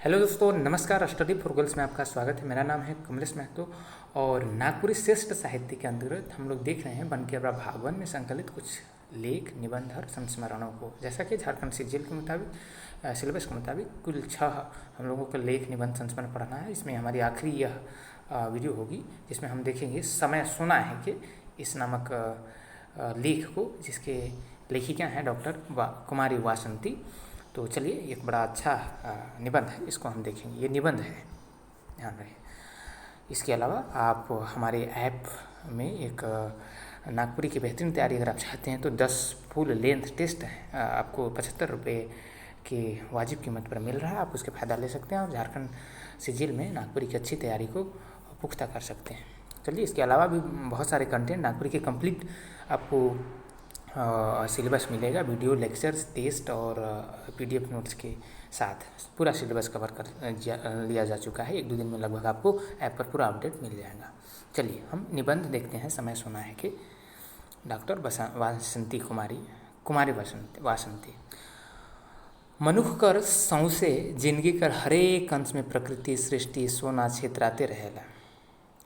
Hello दोस्तों, नमस्कार। Study for girls में आपका स्वागत है। मेरा नाम है कमलेश महतो और नागपुरी श्रेष्ठ साहित्य के अंतर्गत हम लोग देख रहे हैं बंकिमचंद्र भाग 1 में संकलित कुछ लेख, निबंध और संस्मरणों को। जैसा कि झारखंड सीजीएल के मुताबिक सिलेबस के मुताबिक कुल 6 हम लोगों को लेख, निबंध, संस्मरण पढ़ना है। इसमें हमारी आखिरी यह वीडियो होगी जिसमें हम देखेंगे समय सुना है कि इस नामक लेख को, जिसके लेखिका हैं डॉक्टर कुमारी वासंती। तो चलिए, एक बड़ा अच्छा निबंध है, इसको हम देखेंगे। ये निबंध है, ध्यान रहे। इसके अलावा आप हमारे ऐप में एक नागपुरी की बेहतरीन तैयारी अगर आप चाहते हैं तो 10 फुल लेंथ टेस्ट है, आपको 75 रुपये के वाजिब कीमत पर मिल रहा है। आप उसके फ़ायदा ले सकते हैं और झारखंड सीजीएल में नागपुरी की अच्छी तैयारी को पुख्ता कर सकते हैं। चलिए, इसके अलावा भी बहुत सारे कंटेंट नागपुरी के कंप्लीट आपको सिलेबस मिलेगा, वीडियो लेक्चर्स, टेस्ट और पीडीएफ नोट्स के साथ पूरा सिलेबस कवर कर लिया जा चुका है। 1-2 दिन में लगभग आपको ऐप पर पूरा अपडेट मिल जाएगा। चलिए, हम निबंध देखते हैं। समय सुना है कि डॉक्टर वासंती कुमारी वासंती। मनुख कर सौंसे जिंदगी कर हरेक अंश में प्रकृति सृष्टि सोना क्षेत्राते रहेला।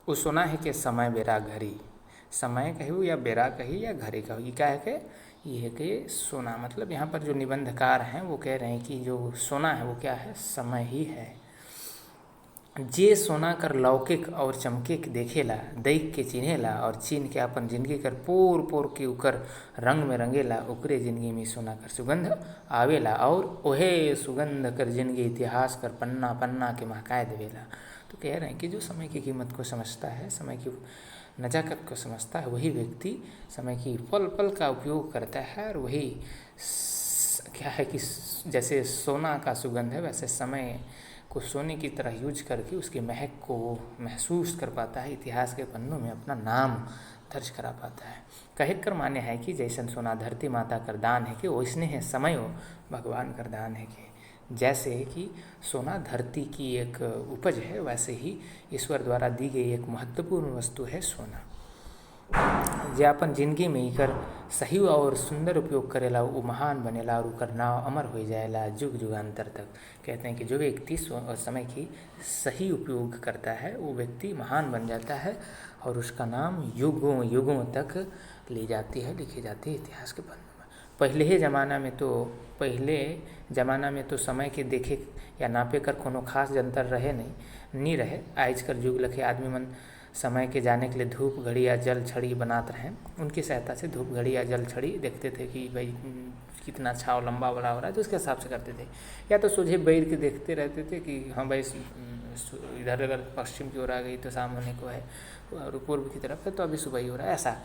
वो सोना है कि समय बेरा घड़ी, समय कहूँ या बेरा कही या घड़ी कहूँ, ये क्या है कि ये है कि सोना, मतलब यहाँ पर जो निबंधकार हैं वो कह रहे हैं कि जो सोना है वो क्या है, समय ही है। जे सोना कर लौकिक और चमकिक देखेला, देख के चिन्हेला और चिन्ह के अपन जिंदगी कर पोर पोर के उकर रंग में रंगेला, ओकरे जिंदगी में सोना कर सुगंध आवेला और ओहे सुगंध कर जिंदगी इतिहास कर पन्ना पन्ना के महकाए देवेला। तो कह रहे हैं कि जो समय की कीमत को समझता है, समय की नजाकत को समझता है, वही व्यक्ति समय की पल पल का उपयोग करता है। और वही क्या है कि जैसे सोना का सुगंध है, वैसे समय को सोने की तरह यूज करके उसकी महक को महसूस कर पाता है, इतिहास के पन्नों में अपना नाम दर्ज करा पाता है। कहे कर मान्य है कि जैसन सोना धरती माता कर दान है कि वैसने है समय भगवान कर दान है कि जैसे कि सोना धरती की एक उपज है, वैसे ही ईश्वर द्वारा दी गई एक महत्वपूर्ण वस्तु है सोना। जे अपन जिंदगी में एकर सही और सुंदर उपयोग करेला वो महान बनेला और उकर नाव अमर हो जाएला जुग जुगांतर तक। कहते हैं कि जो व्यक्ति समय की सही उपयोग करता है वो व्यक्ति महान बन जाता है और उसका नाम युगों युगों तक लिखी जाती है इतिहास के पन्नों में। पहले ज़माना में तो समय के देखे या नापे कर कोनो खास जंतर रहे नहीं रहे। आज कर युग लखे आदमी मन समय के जाने के लिए धूप घड़ी या जल छड़ी बनाते रहें। उनकी सहायता से धूप घड़ी या जल छड़ी देखते थे कि भाई कितना छाव लंबा बड़ा हो रहा है, तो उसके हिसाब से करते थे। या तो सोझे बैठ के देखते रहते थे कि हाँ भाई इधर अगर पश्चिम की ओर आ गई तो शाम होने को है, और पूर्व की तरफ है तो अभी सुबह ही हो रहा है। ऐसा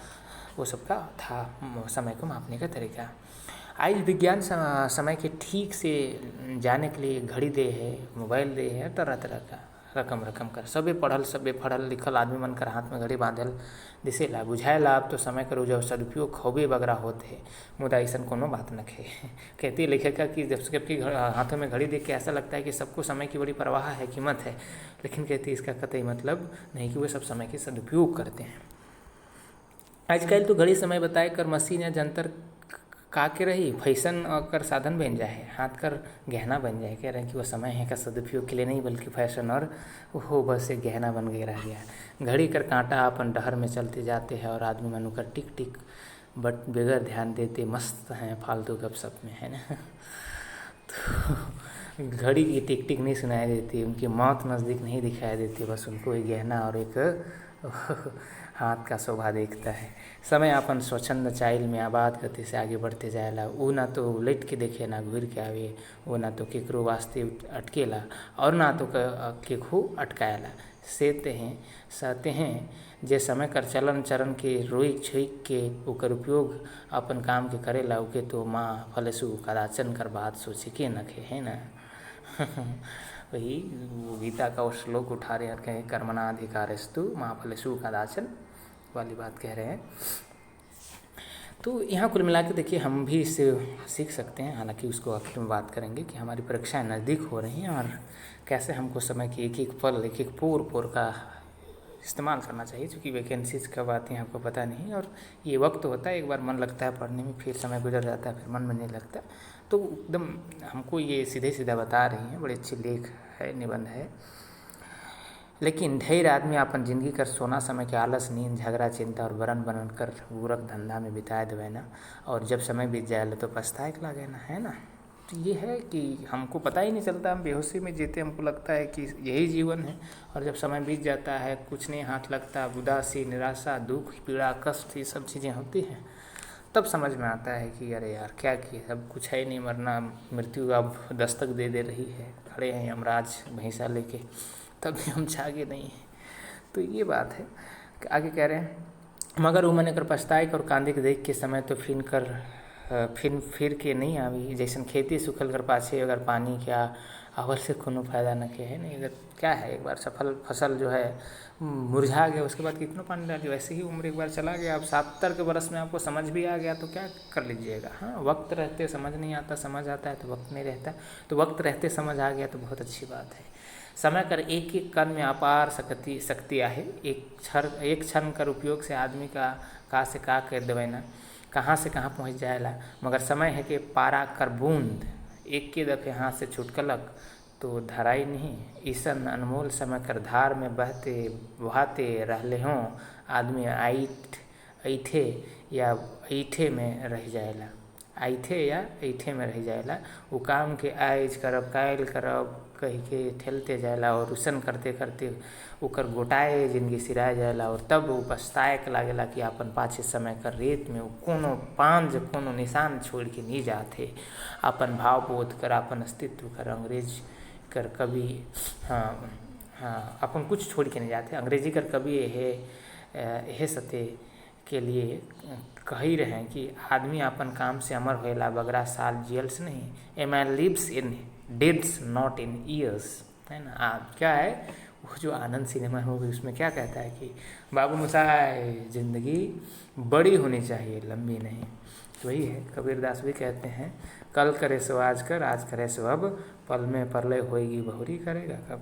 वो सबका था समय को मापने का तरीका। आज विज्ञान समय के ठीक से जाने के लिए घड़ी दे है, मोबाइल दे है, तरह तरह का रकम कर सबे पढ़ल लिखल आदमी मन कर हाथ में घड़ी बांधल दिसेला। बुझाएला अब तो समय करो जब सदुपयोग खूबे बगरा होते है, मुदा ऐसन कोनो बात न खे। कहती लेखिका कि जब सबके हाथों में घड़ी देख के ऐसा लगता है कि सबको समय की बड़ी परवाह है, कीमत है, लेकिन कहती इसका कतई मतलब नहीं कि वे सब समय के सदुपयोग करते हैं। आजकल तो घड़ी समय बताए कर मशीन या जंतर का के रही फैशन कर साधन बन जाए, हाथ कर गहना बन जाए। कह रहे हैं कि वो समय है का सदुपयोग के लिए नहीं बल्कि फैशन और वो बस एक गहना बन गया रह गया। घड़ी कर कांटा अपन डहर में चलते जाते हैं और आदमी मनु कर टिक टिक बट बगैर ध्यान देते मस्त हैं फालतू गपशप में, है ना। तो घड़ी की टिक टिक नहीं सुनाई देती, उनकी मौत नज़दीक नहीं दिखाई देती, बस उनको एक गहना और एक हाथ का शोभा देखता है। समय अपन स्वच्छंद चाइल में आबाद गति से आगे बढ़ते जाएला। वो ना तो उलट के देखे ना घूर के आवे, वो ना तो केकरो वास्ते अटकेला और ना तो केकहू अटकाएला। सहते हैं जे समय कर चलन चरण के रोइक छोइक के ओकर उपयोग अपन काम के करेला, उके तो माँ फलसु कदाचन कर बात सोचे के नखे, है ना। वही गीता का वो श्लोक उठा रहे हैं, कर्मणाधिकारस्तु माँ फलसु कदाचन वाली बात कह रहे हैं। तो यहाँ कुल मिला के देखिए हम भी इससे सीख सकते हैं, हालांकि उसको आखिर में बात करेंगे कि हमारी परीक्षाएं नज़दीक हो रही हैं और कैसे हमको समय की एक एक पल एक एक पोर का इस्तेमाल करना चाहिए, क्योंकि वैकेंसीज कब आती हैं आपको पता नहीं। और ये वक्त होता है, एक बार मन लगता है पढ़ने में, फिर समय गुजर जाता है, फिर मन में नहीं लगता। तो एकदम हमको ये सीधे सीधा बता रही हैं, बड़े अच्छे लेख है, निबंध है। लेकिन ढेर आदमी अपन जिंदगी कर सोना समय के आलस, नींद, झगड़ा, चिंता और बरन बनन कर बुरक धंधा में बिताए देवे ना, और जब समय बीत जाए तो पछताए के लागे ना, है ना। तो ये है कि हमको पता ही नहीं चलता, हम बेहोशी में जीते, हमको लगता है कि यही जीवन है, और जब समय बीत जाता है कुछ नहीं हाथ लगता, उदासी, निराशा, दुख, पीड़ा, कष्ट, ये सब चीज़ें होती हैं, तब समझ में आता है कि अरे यार क्या किया, अब कुछ है ही नहीं, मरना, मृत्यु अब दस्तक दे रही है, खड़े हैं यमराज भैंसा लेके, तब भी हम जागे नहीं हैं। तो ये बात है। आगे कह रहे हैं, मगर उमने कर पछताए और कांदे के देख के समय तो फिर के नहीं आवी, जैसन खेती सुखल कर पाछे अगर पानी क्या अवर से कोनो फायदा न के, है नहीं। अगर क्या है, एक बार सफल फसल जो है मुरझा गया, उसके बाद कितना पानी डालिए, वैसे ही उम्र एक बार चला गया। अब 70 के बरस में आपको समझ भी आ गया तो क्या कर लीजिएगा। हाँ, वक्त रहते समझ नहीं आता, समझ आता है तो वक्त नहीं रहता, तो वक्त रहते समझ आ गया तो बहुत अच्छी बात है। समय कर एक एक कण में अपार शक्ति आहे, एक क्षण कर उपयोग से आदमी का से का कर देवे ना, कहाँ से कहाँ पहुँच जाएला। मगर समय है कि पारा कर बूंद एक के दफे हाथ से छुटकलक तो धराई नहीं, ईसन अनमोल समय कर धार में बहाते रहले हों, आदमी ऐठे या ऐठे में रह जाएला, ऐठे या ऐठे में रह जाएला। वो काम के आइज करब कायल करब कह के ठेलते जाएला, और उसन करते करते ओकर गोटाए जिंदगी सिराए जाएला, और तब वो पछताए के लागेला कि अपन पाछे समय कर रेत में वो कोनो पांज कोनो निशान छोड़ के नहीं जाते। अपन भाव बोध कर, अपन अस्तित्व कर, अंग्रेज कर कभी हाँ अपन कुछ छोड़ के नहीं जाते। अंग्रेजी कर कभी यह सत्य के लिए कह ही रहे हैं कि आदमी अपन काम से अमर होएला, बगरा साल जियल्स नहीं, a man lives in deeds not in years, है ना। आप क्या है वो जो आनंद सिनेमा होगी उसमें क्या कहता है कि बाबू मुसाए ज़िंदगी बड़ी होनी चाहिए, लंबी नहीं। तो वही है, कबीरदास भी कहते हैं, कल करे सो आज कर, आज करे सो अब, पल में परलय होएगी बहुरी करेगा कब।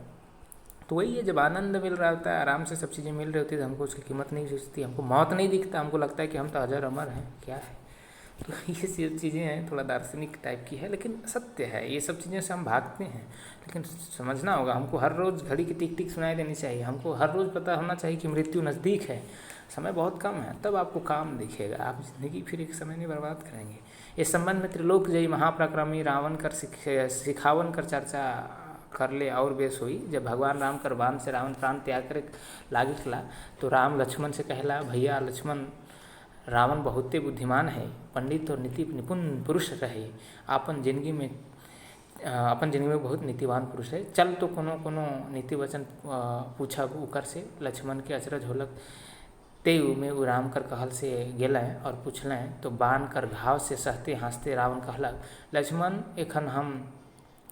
तो वही है, जब आनंद मिल रहा होता है, आराम से सब चीज़ें मिल रही होती है, तो हमको उसकी कीमत नहीं सोचती, हमको मौत नहीं दिखता, हमको लगता है कि हम तो अजर अमर हैं, क्या है। तो ये चीज़ें हैं, थोड़ा दार्शनिक टाइप की है, लेकिन सत्य है। ये सब चीज़ें से हम भागते हैं, लेकिन समझना होगा, हमको हर रोज़ घड़ी की टिक टिक सुनाई देनी चाहिए, हमको हर रोज़ पता होना चाहिए कि मृत्यु नज़दीक है, समय बहुत कम है, तब आपको काम दिखेगा, आप ज़िंदगी फिर एक समय नहीं बर्बाद करेंगे। इस संबंध में त्रिलोक जयी महापराक्रमी रावण कर सिखावन कर चर्चा कर ले और बेस हुई। जब भगवान राम कर बाण से रावण प्राण त्याग कर लागे खला, तो राम लक्ष्मण से कहला, भैया लक्ष्मण, रावण बहुते बुद्धिमान है, पंडित और नीति निपुण पुरुष रहे, अपन जिंदगी में बहुत नीतिवान पुरुष है, चल तो कोनो नीति वचन पूछा उकर से। लक्ष्मण के अचरज होलक, ते में उ राम कर कहल से गेलें और पूछलें, तो बाण कर घाव से सहते हंसते रावण कहलक, लक्ष्मण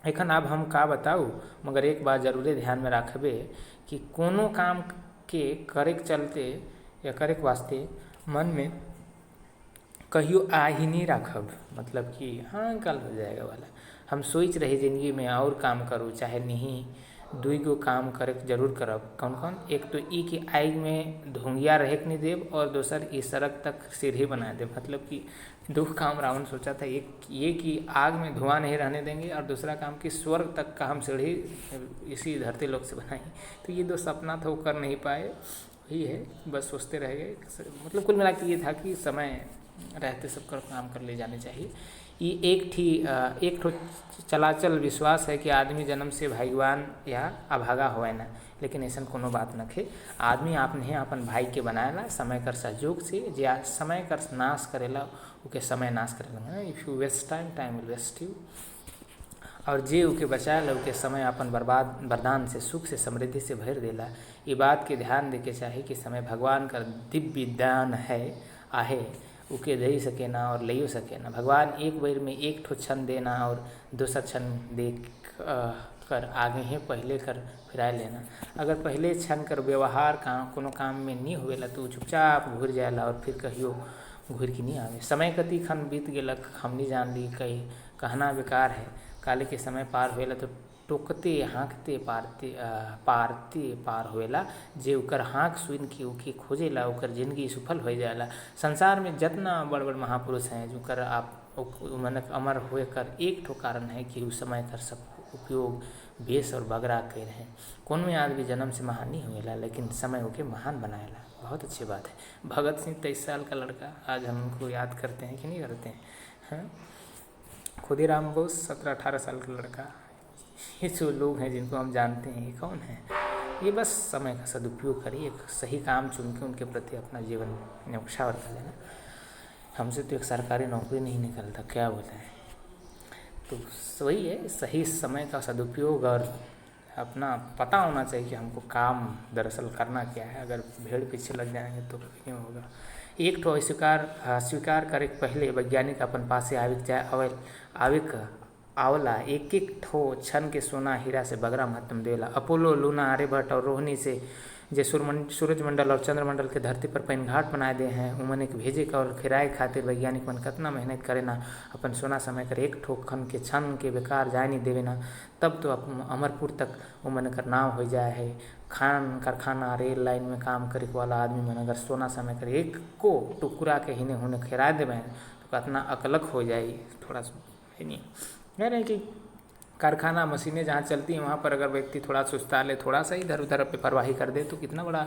एखन अब हम का बताऊ, मगर एक बात जरूरे ध्यान में रखबे कि कोनो काम के करे के चलते या करे के वास्ते मन में कहियो आ ही नहीं रखब, मतलब कि हाँ कल हो जाएगा वाला। हम सोच रहे जिंदगी में और काम करूँ, चाहे नहीं, दुई गो काम करे जरूर करब। कौन कौन? एक तो ई कि आग में धुंगिया रहे के नहीं देव, और दूसर ई सड़क तक सीढ़ी बना दे। मतलब कि दो काम रावण सोचा था, एक ये कि आग में धुआं नहीं रहने देंगे, और दूसरा काम कि स्वर्ग तक का हम सीढ़ी इसी धरती लोक से बनाएंगे। तो ये दो सपना था, वो कर नहीं पाए, वही है, बस सोचते रह गए। मतलब कुल मिला के ये था कि समय रहते सब काम कर ले जाने चाहिए। ये एक ठो चलाचल विश्वास है कि आदमी जन्म से भाग्यवान या अभागा होए ना, लेकिन ऐसा कोनो बात न खे। आदमी आपने अपन भाई के बनाएला समय कर सहयोग से, जे समय कर नाश करेला उके समय नाश करेला। If you waste time, time will waste you. और जे उके बचाएला उके समय अपन वरदान से, सुख से, समृद्धि से भर देला। ये बात के ध्यान देके चाहे कि समय भगवान का दिव्य दान है, आहे उके दे सके ना और ले सके ना। भगवान एक बेर में एक ठो क्षण देना और दूसरा क्षण दे कर आगे ही पहले कर फिराए लेना। अगर पहले क्षण कर व्यवहार कोनो काम में नहीं होवेला तो चुपचाप घूर जाएला और फिर कहियो घूर के नहीं आवे। समय कति खन बीत गेलक हम नहीं जान ली, कही कहना बेकार है। काले के समय पार होएला तो टोकते हाँकते पार होएला। जे उकर हाँक सुन के उके खोजेला उकर जिंदगी सफल हो जाएला। संसार में जितना बड़ बड़ महापुरुष हैं जो आप मनक अमर होए कर एक ठो कारण है कि उस समय कर सब उपयोग बेस और बगरा कह रहे हैं। कौन में आदमी जन्म से महान नहीं हुएला, लेकिन समय होके महान बनाएला। बहुत अच्छी बात है। भगत सिंह 23 साल का लड़का, आज हम उनको याद करते हैं कि नहीं करते हैं? हाँ? खुदीराम बोस 17-18 साल का लड़का। ये जो लोग हैं जिनको हम जानते हैं, ये कौन है? ये बस समय का सदुपयोग करिए, एक सही काम चुन के उनके प्रति अपना जीवन न्यौछावर कर लेना। हमसे तो एक सरकारी नौकरी नहीं निकलता, क्या बताएं। तो वही है, सही समय का सदुपयोग और अपना पता होना चाहिए कि हमको काम दरअसल करना क्या है। अगर भीड़ पीछे लग जाएंगे तो कभी नहीं होगा। एक तो स्वीकार करे पहले वैज्ञानिक अपन पासे आविक आवला, एक एक ठो क्षण के सोना हीरा से बगरा महत्तम देला। अपोलो, लूना, आर्यभट्ट और रोहिणी से जे सूरजमंडल और चंद्रमंडल के धरती पर पैनघाट बनाए दे हैं, उमन एक भेजे का और खिराए खातिर वैज्ञानिक मन कितना मेहनत करे ना, अपन सोना समय कर एक ठोक खन के क्षण के बेकार जाए नहीं देवे ना। तब तो अमरपुर तक उमन कर नाव हो जाए है। खान कारखाना रेल लाइन में काम करे वाला आदमी मन अगर सोना समय कर एक को टुकड़ा के हिने होने खिरा देवे तो कितना अकलक हो जाए। थोड़ा है नहीं कह रहे हैं कि कारखाना मशीनें जहाँ चलती हैं वहाँ पर अगर व्यक्ति थोड़ा सुस्ता ले, थोड़ा सा इधर उधर बेपरवाही कर दे तो कितना बड़ा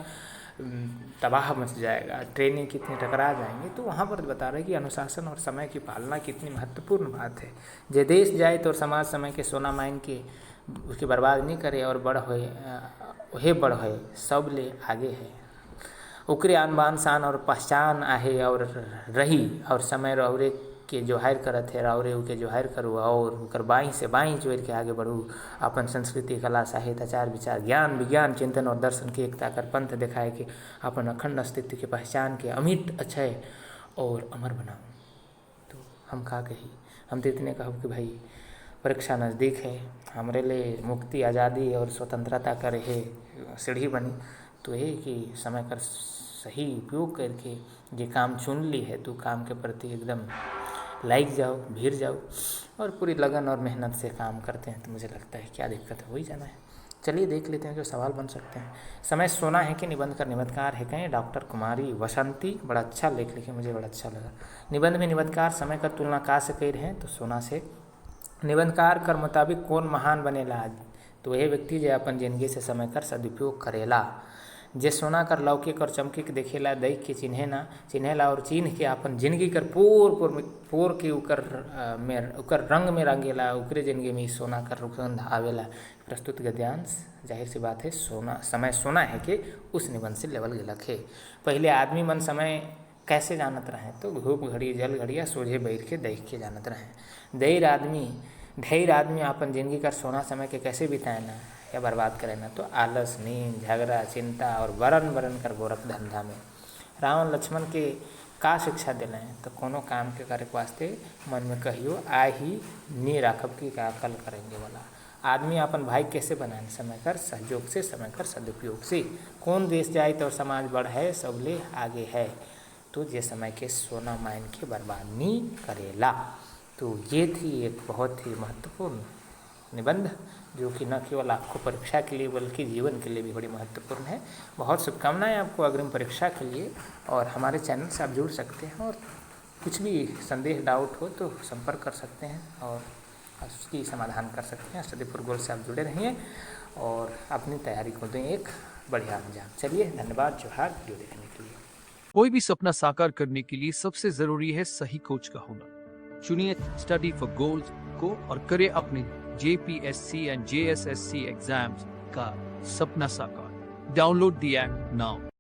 तबाह मच जाएगा, ट्रेनें कितनी टकरा जाएंगी। तो वहाँ पर बता रहे हैं कि अनुशासन और समय की पालना कितनी महत्वपूर्ण बात है। जे देश जाए तो समाज समय के सोना माइन के उसकी बर्बाद नहीं करे और बड़ होए सब ले आगे है। उकरे आन बान शान और पहचान आहे और रही और समय रौरे के जोहार करत है, रावरे के जोहार करूँ और उकर बाई से बाई जोड़ के आगे बढ़ूँ। अपन संस्कृति, कला, साहित्य, आचार विचार, ज्ञान विज्ञान, चिंतन और दर्शन की एकता कर पंथ दिखाए के अपन अखंड अस्तित्व के पहचान के अमिट अक्षय और अमर बनाऊँ। तो हम का कही, हम तो इतने कहब कि भाई परीक्षा नज़दीक है, हमारे लिए मुक्ति, आज़ादी और स्वतंत्रता का रहे सीढ़ी बनी। तो ये कि समय का सही उपयोग करके ये काम चुन ली है तो काम के प्रति एकदम लाइक जाओ, भीड़ जाओ और पूरी लगन और मेहनत से काम करते हैं तो मुझे लगता है क्या दिक्कत है, हो ही जाना है। चलिए देख लेते हैं जो सवाल बन सकते हैं। समय सोना है कि निबंध कर निबंधकार है कहें? डॉक्टर कुमारी वसंती, बड़ा अच्छा लेख लिखे, मुझे बड़ा अच्छा लगा। निबंध में निबंधकार समय का तुलना का से कर रहे हैं तो सोना से। निबंधकार कर मुताबिक कौन महान बनेला? तो वह व्यक्ति जो अपन जिंदगी से समय कर सदुपयोग करेला। जे सोना कर लौकिक और चमकिक देखेला, देख के चिन्हेला और चिन्ह के अपन जिंदगी कर पोर के उकर रंग में रंगेला, उकरे जिंदगी में सोना कर रुगंध आवेला। प्रस्तुत गद्यांश जाहिर सी बात है समय सोना है कि उस निबंध से लेवल गलक है। पहले आदमी मन समय कैसे जानत रहे? तो धूप घड़ी जल घड़िया सोझे बैठ के देख के जानत रहे। ढेर आदमी अपन जिंदगी कर सोना समय के कैसे बिताए ना या बर्बाद करे ना, तो आलस, नींद, झगड़ा, चिंता और बरन कर गोरख धंधा में। रावण लक्ष्मण के का शिक्षा दिले हैं? तो कोनो काम के करे वास्ते मन में कहियो आ ही नी राखब की का कल करेंगे वाला। आदमी अपन भाई कैसे बनाए? समय कर सहयोग से, समय कर सदुपयोग से। कौन देश जाए तो समाज बढ़ है, सबले आगे है। तो ये समय के सोना माइन के बर्बाद नहीं करेला। तो ये थी एक बहुत ही महत्वपूर्ण निबंध जो कि न केवल आपको परीक्षा के लिए बल्कि जीवन के लिए भी बड़ी महत्वपूर्ण है। बहुत शुभकामनाएं आपको अग्रिम परीक्षा के लिए। और हमारे चैनल से आप जुड़ सकते हैं और कुछ भी संदेह डाउट हो तो संपर्क कर सकते हैं और उसकी समाधान कर सकते हैं। स्टडी फॉर गोल से आप जुड़े रहिए और अपनी तैयारी को दें एक बढ़िया अंजाम। चलिए धन्यवाद, जोहार, वीडियो देखने के लिए। कोई भी सपना साकार करने के लिए सबसे जरूरी है सही कोच का होना। चुनिए स्टडी फॉर गोल्स को और करें अपने JPSC and JSSC एग्जाम्स का सपना साकार। Download the app now.